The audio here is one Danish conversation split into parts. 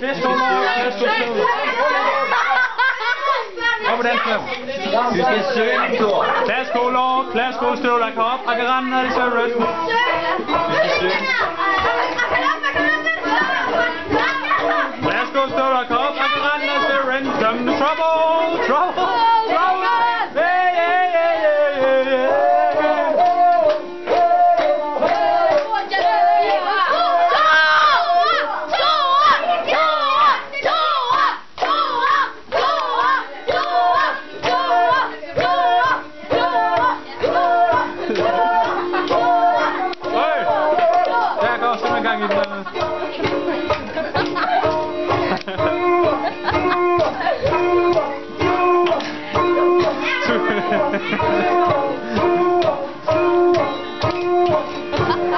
Værsgo, op den klem. Vi skal synge, Thor. Værsgo, Lord. Værsgo, støvler. Kom op. Jeg kan rende, når det så er rytme. Vi skal synge. Værsgo, støvler. Kom op. Jeg kan rende, når det så er rytme. Come to trouble. Trouble. Trouble. Hey, hey, hey, hey, hey. Gang i den.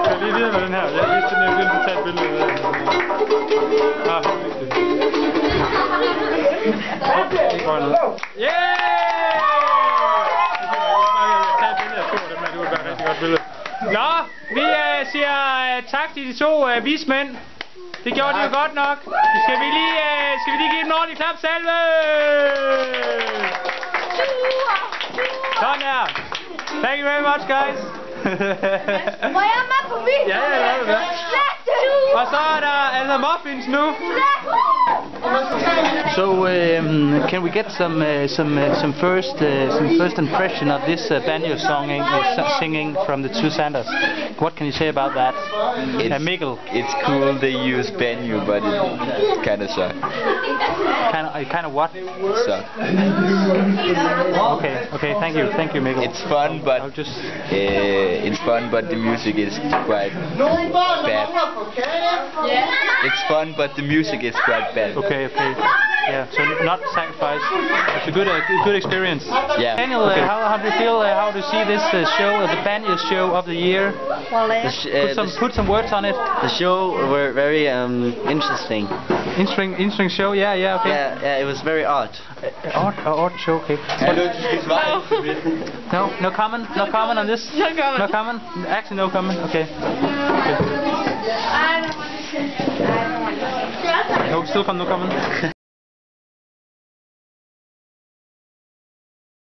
Jeg er lige videre med den her. Jeg vidste, at jeg ville tage et billede af den. Det går ned. Yeah! Jeg tager et billede af to af dem her. Det ville være et rigtig godt billede. Nå, vi siger tak til de to vismænd. Det gjorde de jo godt nok. Skal vi lige give dem en ordentlig klap salve? Sådan her. Thank you very much, guys. Må jeg med på video? Ja, det er. Og så er der muffins nu. So can we get some first impression of this banjo singing from the two Santas? What can you say about that? Mikkel. It's cool they use banjo, but it kind of sucks. Kind of what? Suck. Okay. Thank you, Mikkel. It's fun, but the music is quite bad. It's fun, but the music is quite bad. Okay. Yeah, so not sacrifice. It's a good experience. Yeah. Daniel, okay. how do you feel? How do you see this show, the banjo show of the year? Well, Put some words on it. The show were very interesting. Interesting show. Yeah. Okay. Yeah, it was very odd. Odd show. Okay. No comment. No comment on this. No comment. Actually, no comment. Okay. No, still no comment.